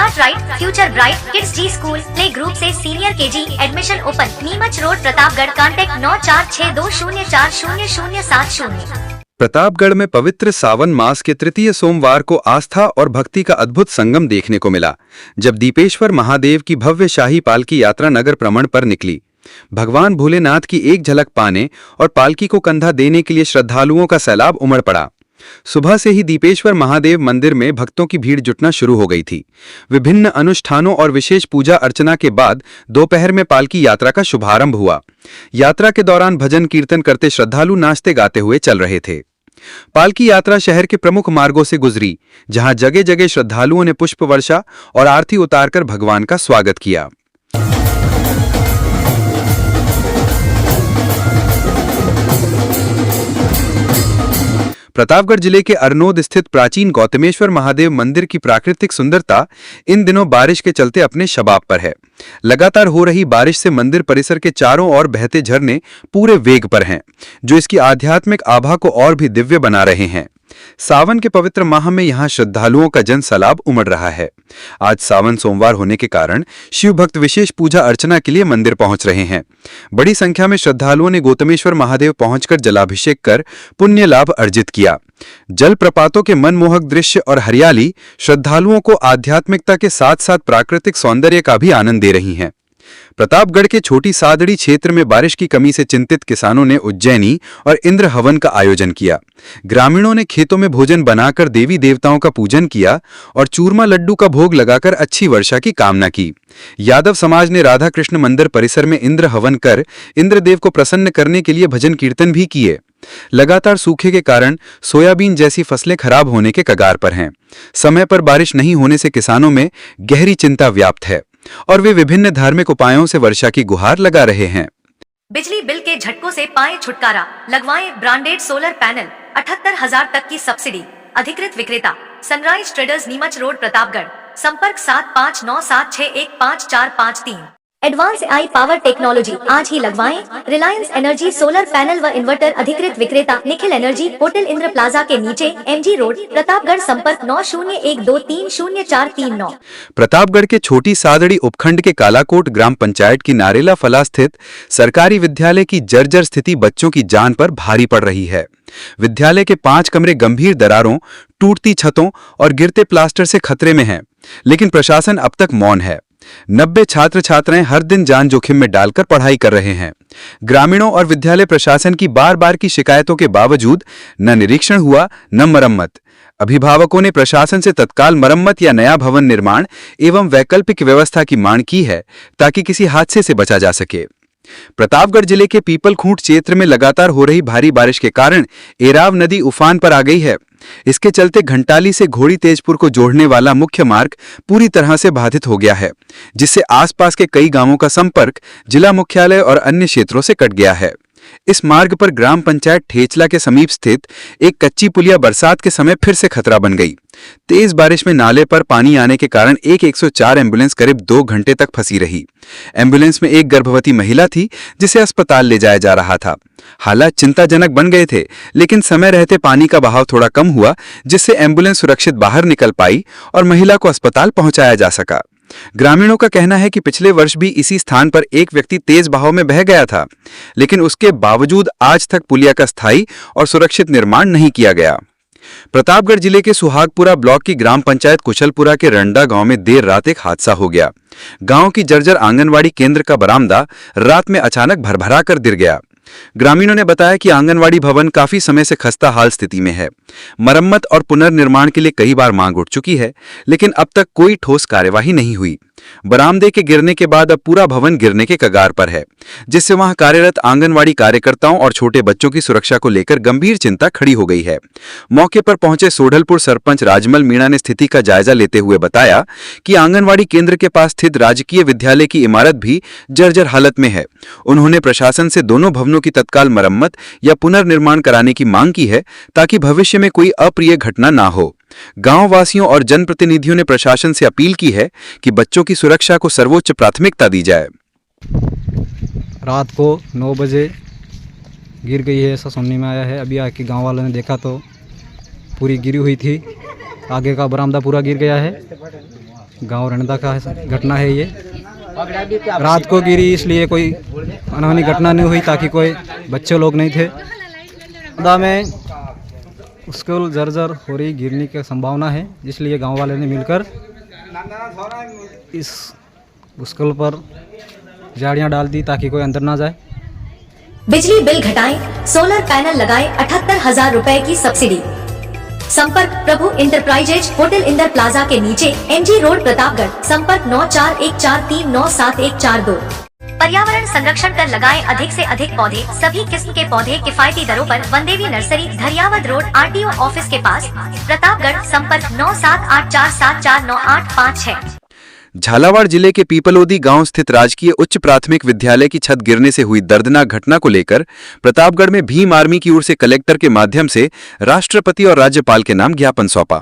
Start right, future bright, Kidzee school play group से senior KG admission open. Neemuch road, Pratapgarh. Contact 9462000070। Pratapgarh में पवित्र सावन मास के तृतीय सोमवार को आस्था और भक्ति का अद्भुत संगम देखने को मिला, जब दीपेश्वर महादेव की भव्य शाही पालकी यात्रा नगर भ्रमण पर निकली। भगवान भोलेनाथ की एक झलक पाने और पालकी को कंधा देने के लिए श्रद्धालुओं का सैलाब उमड़ पड़ा। सुबह से ही दीपेश्वर महादेव मंदिर में भक्तों की भीड़ जुटना शुरू हो गई थी। विभिन्न अनुष्ठानों और विशेष पूजा अर्चना के बाद दोपहर में पालकी यात्रा का शुभारंभ हुआ। यात्रा के दौरान भजन कीर्तन करते श्रद्धालु नाचते गाते हुए चल रहे थे। पालकी यात्रा शहर के प्रमुख मार्गों से गुजरी, जहां जगह जगह श्रद्धालुओं ने पुष्प वर्षा और आरती उतारकर भगवान का स्वागत किया। प्रतापगढ़ जिले के अरनोद स्थित प्राचीन गौतमेश्वर महादेव मंदिर की प्राकृतिक सुंदरता इन दिनों बारिश के चलते अपने शबाब पर है। लगातार हो रही बारिश से मंदिर परिसर के चारों ओर बहते झरने पूरे वेग पर हैं, जो इसकी आध्यात्मिक आभा को और भी दिव्य बना रहे हैं। सावन के पवित्र माह में यहां श्रद्धालुओं का जन सैलाब उमड़ रहा है। आज सावन सोमवार होने के कारण शिव भक्त विशेष पूजा अर्चना के लिए मंदिर पहुंच रहे हैं। बड़ी संख्या में श्रद्धालुओं ने गौतमेश्वर महादेव पहुंचकर जलाभिषेक कर पुण्य लाभ अर्जित किया। जलप्रपातों के मनमोहक दृश्य और हरियाली श्रद्धालुओं को आध्यात्मिकता के साथ साथ प्राकृतिक सौंदर्य का भी आनंद दे रही हैं। प्रतापगढ़ के छोटी सादड़ी क्षेत्र में बारिश की कमी से चिंतित किसानों ने उज्जैनी और इंद्र हवन का आयोजन किया। ग्रामीणों ने खेतों में भोजन बनाकर देवी देवताओं का पूजन किया और चूरमा लड्डू का भोग लगाकर अच्छी वर्षा की कामना की। यादव समाज ने राधा कृष्ण मंदिर परिसर में इंद्र हवन कर इंद्रदेव को प्रसन्न करने के लिए भजन कीर्तन भी किए। लगातार सूखे के कारण सोयाबीन जैसी फसलें खराब होने के कगार पर हैं। समय पर बारिश नहीं होने से किसानों में गहरी चिंता व्याप्त है और वे विभिन्न धार्मिक उपायों से वर्षा की गुहार लगा रहे हैं। बिजली बिल के झटकों से पाएं छुटकारा, लगवाएं ब्रांडेड सोलर पैनल। 78,000 तक की सब्सिडी। अधिकृत विक्रेता sunrise traders, Neemuch road, Pratapgarh. संपर्क 7597615453। एडवांस आई पावर टेक्नोलॉजी, आज ही लगवाएं। रिलायंस एनर्जी सोलर पैनल व इन्वर्टर। अधिकृत विक्रेता Nikhil energy, hotel Indra plaza के नीचे, एमजी रोड, प्रतापगढ़। संपर्क 9012300439। प्रतापगढ़ के छोटी सादड़ी उपखंड के कालाकोट ग्राम पंचायत की नारेला फला स्थित सरकारी विद्यालय की जर्जर स्थिति बच्चों की जान पर भारी पड़ रही है। विद्यालय के 5 कमरे गंभीर दरारों, टूटती छतों और गिरते प्लास्टर से खतरे में हैं, लेकिन प्रशासन अब तक मौन है। 90 छात्र छात्राएं हर दिन जान जोखिम में डालकर पढ़ाई कर रहे हैं। ग्रामीणों और विद्यालय प्रशासन की बार बार की शिकायतों के बावजूद न निरीक्षण हुआ न मरम्मत। अभिभावकों ने प्रशासन से तत्काल मरम्मत या नया भवन निर्माण एवं वैकल्पिक व्यवस्था की मांग की है, ताकि किसी हादसे से बचा जा सके। प्रतापगढ़ जिले के पीपलखूंट क्षेत्र में लगातार हो रही भारी बारिश के कारण एराव नदी उफान पर आ गई है। इसके चलते घंटाली से घोड़ी तेजपुर को जोड़ने वाला मुख्य मार्ग पूरी तरह से बाधित हो गया है, जिससे आसपास के कई गांवों का संपर्क जिला मुख्यालय और अन्य क्षेत्रों से कट गया है। इस मार्ग पर ग्राम पंचायत ठेचला के समीप स्थित एक कच्ची पुलिया बरसात के समय फिर से खतरा बन गई। तेज बारिश में नाले पर पानी आने के कारण एक 104 एम्बुलेंस करीब 2 घंटे तक फंसी रही। एम्बुलेंस में एक गर्भवती महिला थी, जिसे अस्पताल ले जाया जा रहा था। हालात चिंताजनक बन गए थे, लेकिन समय रहते पानी का बहाव थोड़ा कम हुआ, जिससे एम्बुलेंस सुरक्षित बाहर निकल पाई और महिला को अस्पताल पहुंचाया जा सका। ग्रामीणों का कहना है कि पिछले वर्ष भी इसी स्थान पर एक व्यक्ति तेज बहाव में बह गया था, लेकिन उसके बावजूद आज तक पुलिया का स्थायी और सुरक्षित निर्माण नहीं किया गया। प्रतापगढ़ जिले के सुहागपुरा ब्लॉक की ग्राम पंचायत कुशलपुरा के रंडा गांव में देर रात एक हादसा हो गया। गांव की जर्जर आंगनवाड़ी केंद्र का बरामदा रात में अचानक भरभरा कर गिर गया। ग्रामीणों ने बताया कि आंगनवाड़ी भवन काफी समय से खस्ता हाल स्थिति में है। मरम्मत और पुनर्निर्माण के लिए कई बार मांग उठ चुकी है, लेकिन अब तक कोई ठोस कार्यवाही नहीं हुई। बरामदे के गिरने के बाद अब पूरा भवन गिरने के कगार पर है, जिससे वहां कार्यरत आंगनवाड़ी कार्यकर्ताओं और छोटे बच्चों की सुरक्षा को लेकर गंभीर चिंता खड़ी हो गई है। मौके पर पहुंचे सोढलपुर सरपंच राजमल मीणा ने स्थिति का जायजा लेते हुए बताया कि आंगनवाड़ी केंद्र के पास स्थित राजकीय विद्यालय की इमारत भी जर्जर हालत में है। उन्होंने प्रशासन से दोनों भवनों की तत्काल मरम्मत या पुनर्निर्माण कराने की मांग की है, ताकि भविष्य में कोई अप्रिय घटना ना हो। गांव वासियों और जनप्रतिनिधियों ने प्रशासन से अपील की है कि बच्चों की सुरक्षा को सर्वोच्च प्राथमिकता दी जाए। रात को 9 बजे गिर गई है, ऐसा सुनने में आया है। अभी आके गांव वालों ने देखा तो पूरी गिरी हुई थी, आगे का बरामदा पूरा गिर गया है। गांव रंडा का घटना है ये। रात को गिरी, इसलिए कोई अनहोनी घटना नहीं हुई, ताकि कोई बच्चे लोग नहीं थे। रंडा में स्कूल जर्जर हो रही, गिरने की संभावना है, इसलिए गांव वाले ने मिलकर इस स्कूल पर जाड़ियाँ डाल दी ताकि कोई अंदर ना जाए। बिजली बिल घटाएं, सोलर पैनल लगाएं, 78,000 रुपए की सब्सिडी। संपर्क प्रभु इंटरप्राइजेज, होटल इंदर प्लाजा के नीचे, एमजी रोड, प्रतापगढ़। संपर्क 9414397142। पर्यावरण संरक्षण कर लगाएं अधिक से अधिक पौधे, सभी किस्म के पौधे किफायती दरों पर। Vandevi nursery, Dhariyawad road, RTO office के पास, प्रतापगढ़। संपर्क 9784749856। झालावाड़ जिले के पीपलोदी गांव स्थित राजकीय उच्च प्राथमिक विद्यालय की छत गिरने से हुई दर्दनाक घटना को लेकर प्रतापगढ़ में भीम आर्मी की ओर से कलेक्टर के माध्यम से राष्ट्रपति और राज्यपाल के नाम ज्ञापन सौंपा।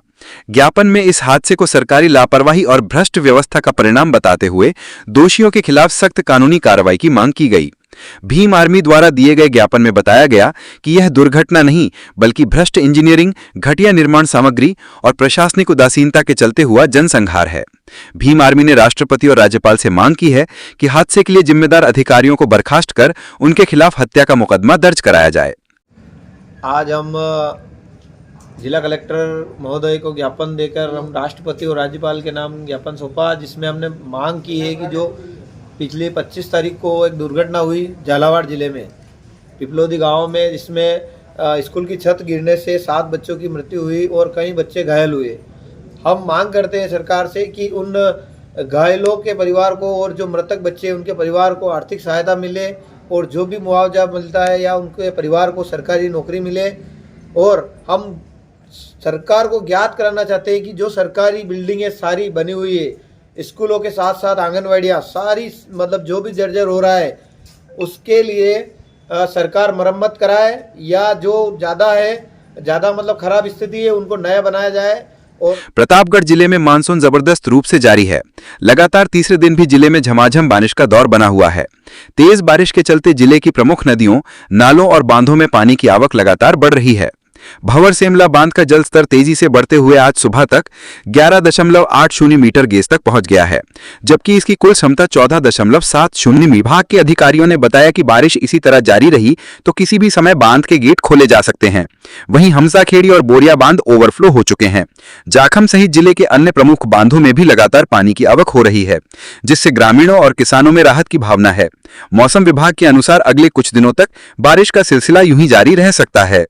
ज्ञापन में इस हादसे को सरकारी लापरवाही और भ्रष्ट व्यवस्था का परिणाम बताते हुए दोषियों के खिलाफ सख्त कानूनी कार्रवाई की मांग की गई। भीम आर्मी द्वारा दिए गए ज्ञापन में बताया गया कि यह दुर्घटना नहीं बल्कि भ्रष्ट इंजीनियरिंग, घटिया निर्माण सामग्री और प्रशासनिक उदासीनता के चलते हुआ जनसंहार है। भीम आर्मी ने राष्ट्रपति और राज्यपाल से मांग की है कि हादसे के लिए जिम्मेदार अधिकारियों को बर्खास्त कर उनके खिलाफ हत्या का मुकदमा दर्ज कराया जाए। आज हम जिला कलेक्टर महोदय को ज्ञापन देकर हम राष्ट्रपति और राज्यपाल के नाम ज्ञापन सौंपा, जिसमें हमने मांग की है कि जो पिछले 25 तारीख को एक दुर्घटना हुई झालावाड़ जिले में पिपलोदी गांव में, जिसमें स्कूल की छत गिरने से 7 बच्चों की मृत्यु हुई और कई बच्चे घायल हुए। हम मांग करते हैं सरकार से कि उन घायलों के परिवार को और जो मृतक बच्चे उनके परिवार को आर्थिक सहायता मिले और जो भी मुआवजा मिलता है या उनके परिवार को सरकारी नौकरी मिले। और हम सरकार को ज्ञात कराना चाहते हैं कि जो सरकारी बिल्डिंगें सारी बनी हुई है, स्कूलों के साथ साथ आंगनवाड़ियाँ सारी, मतलब जो भी जर्जर हो रहा है उसके लिए सरकार मरम्मत कराए, या जो ज़्यादा मतलब खराब स्थिति है उनको नया बनाया जाए। और प्रतापगढ़ जिले में मानसून जबरदस्त रूप से जारी है। लगातार तीसरे दिन भी जिले में झमाझम बारिश का दौर बना हुआ है। तेज बारिश के चलते जिले की प्रमुख नदियों, नालों और बांधों में पानी की आवक लगातार बढ़ रही है। भंवर सेमला बांध का जलस्तर तेजी से बढ़ते हुए आज सुबह तक 11.80 मीटर गेज तक पहुंच गया है, जबकि इसकी कुल क्षमता 14.70। विभाग के अधिकारियों ने बताया कि बारिश इसी तरह जारी रही तो किसी भी समय बांध के गेट खोले जा सकते हैं। वहीं हमसाखेड़ी और बोरिया बांध ओवरफ्लो हो चुके हैं। जाखम सहित जिले के अन्य प्रमुख बांधों में भी लगातार पानी की आवक हो रही है, जिससे ग्रामीणों और किसानों में राहत की भावना है। मौसम विभाग के अनुसार अगले कुछ दिनों तक बारिश का सिलसिला यूं ही जारी रह सकता है।